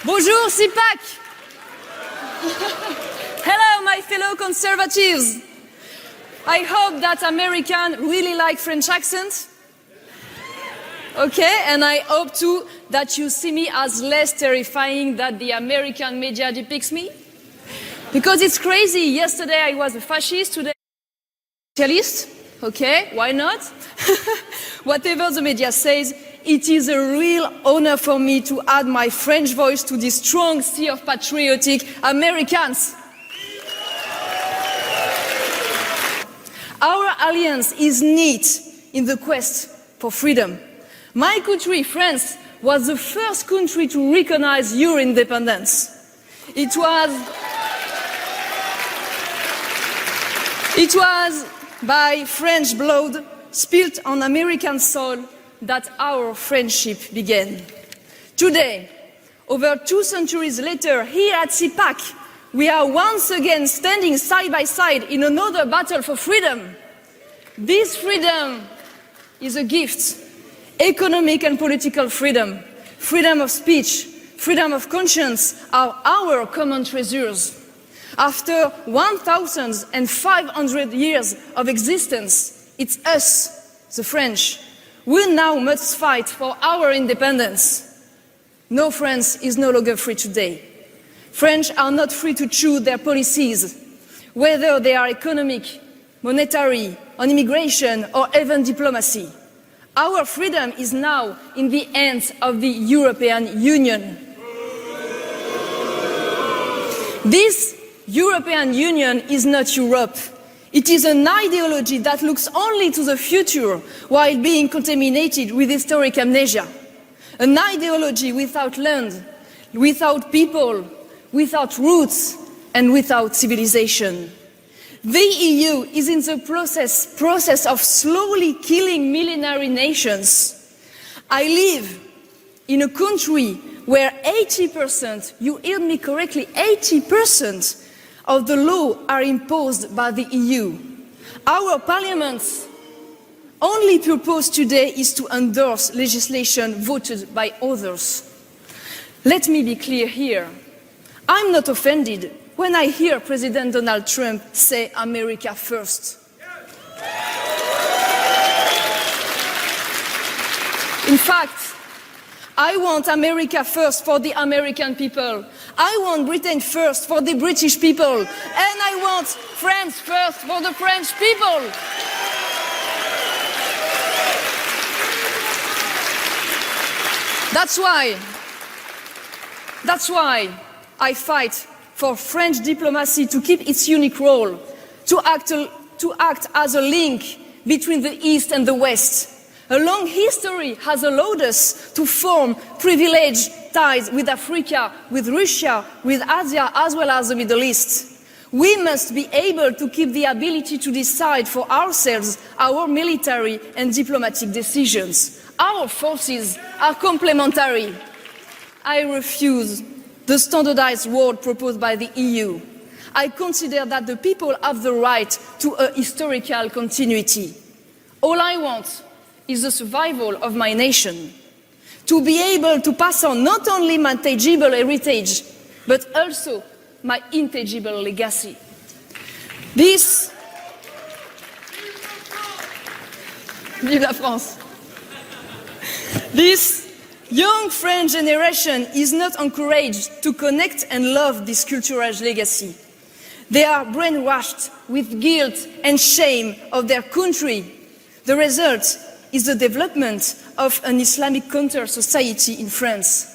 Bonjour, CPAC! Hello, my fellow conservatives. I hope that Americans really like French accent. Okay, and I hope too that you see me as less terrifying than the American media depicts me. Because it's crazy. Yesterday I was a fascist, today I'm a socialist. Okay, why not? Whatever the media says, it is a real honor for me to add my French voice to this strong sea of patriotic Americans. Our alliance is neat in the quest for freedom. My country, France, was the first country to recognize your independence. It was by French blood spilt on American soil that our friendship began. Today, over 2 centuries later, here at CPAC, we are once again standing side by side in another battle for freedom. This freedom is a gift. Economic and political freedom, freedom of speech, freedom of conscience are our common treasures. After 1,500 years of existence, it's us, the French. We now must fight for our independence. No, France is no longer free today. French are not free to choose their policies, whether they are economic, monetary, on immigration, or even diplomacy. Our freedom is now in the hands of the European Union. This European Union is not Europe. It is an ideology that looks only to the future while being contaminated with historic amnesia. An ideology without land, without people, without roots, and without civilization. The EU is in the process of slowly killing millenary nations. I live in a country where 80%, you heard me correctly, 80% of the law are imposed by the EU. Our parliament's only purpose today is to endorse legislation voted by others. Let me be clear here. I'm not offended when I hear President Donald Trump say America first. In fact, I want America first for the American people. I want Britain first for the British people. And I want France first for the French people. That's why I fight for French diplomacy to keep its unique role, to act as a link between the East and the West. A long history has allowed us to form privileged ties with Africa, with Russia, with Asia, as well as the Middle East. We must be able to keep the ability to decide for ourselves our military and diplomatic decisions. Our forces are complementary. I refuse the standardized world proposed by the EU. I consider that the people have the right to a historical continuity. All I want is the survival of my nation, to be able to pass on not only my tangible heritage, but also my intangible legacy. Vive la France! This young French generation is not encouraged to connect and love this cultural legacy. They are brainwashed with guilt and shame of their country. The result is the development of an Islamic counter-society in France.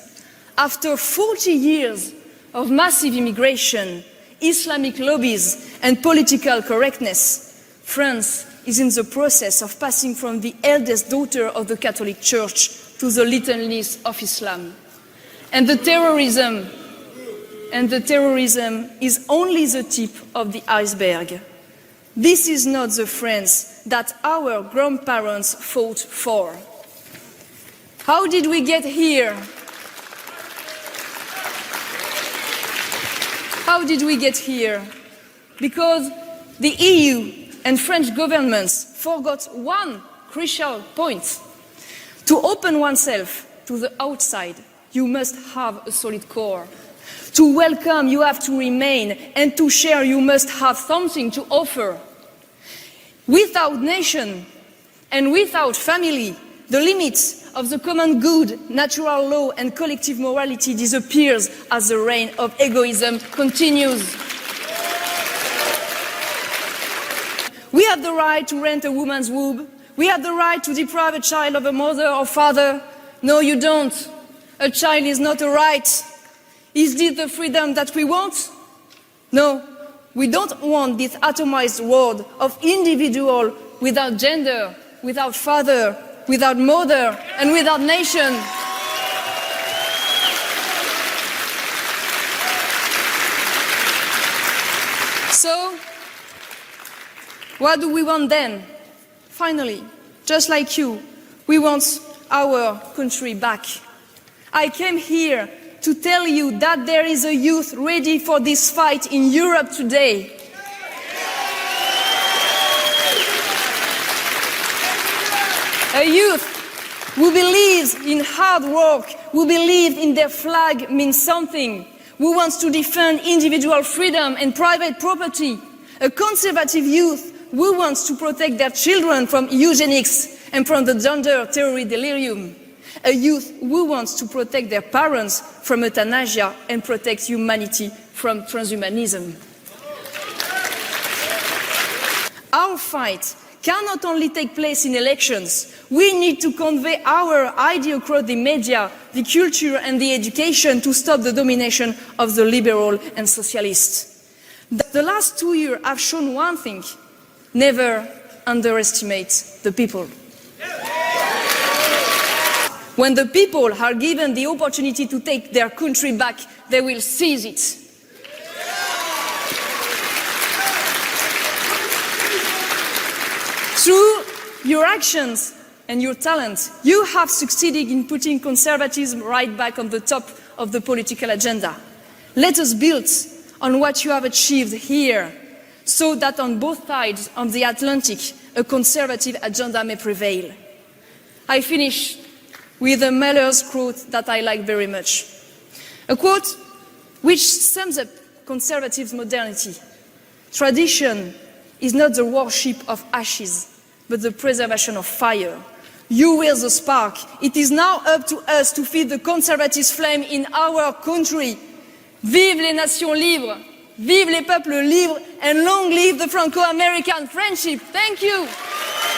After 40 years of massive immigration, Islamic lobbies and political correctness, France is in the process of passing from the eldest daughter of the Catholic Church to the little niece of Islam. And the terrorism is only the tip of the iceberg. This is not the France that our grandparents fought for. How did we get here? How did we get here? Because the EU and French governments forgot one crucial point: to open oneself to the outside. you must have a solid core. To welcome, you have to remain, and to share, you must have something to offer. Without nation and without family, the limits of the common good, natural law, and collective morality disappears as the reign of egoism continues. We have the right to rent a woman's womb. We have the right to deprive a child of a mother or father. No, you don't. A child is not a right. Is this the freedom that we want? No, we don't want this atomized world of individual without gender, without father, without mother, and without nation. So, what do we want then? Finally, just like you, we want our country back. I came here to tell you that there is a youth ready for this fight in Europe today. A youth who believes in hard work, who believes in their flag means something, who wants to defend individual freedom and private property. A conservative youth who wants to protect their children from eugenics and from the gender theory delirium. A youth who wants to protect their parents from euthanasia and protect humanity from transhumanism. Our fight cannot only take place in elections. We need to convey our idea across the media, the culture and the education to stop the domination of the liberal and socialists. The last 2 years have shown one thing: never underestimate the people. When the people are given the opportunity to take their country back, they will seize it. Through your actions and your talent, you have succeeded in putting conservatism right back on the top of the political agenda. Let us build on what you have achieved here, so that on both sides of the Atlantic, a conservative agenda may prevail. I finish with a Mahler's quote that I like very much. A quote which sums up conservative modernity. Tradition is not the worship of ashes, but the preservation of fire. You were the spark. It is now up to us to feed the conservative flame in our country. Vive les nations libres! Vive les peuples libres, and long live the Franco-American friendship. Thank you.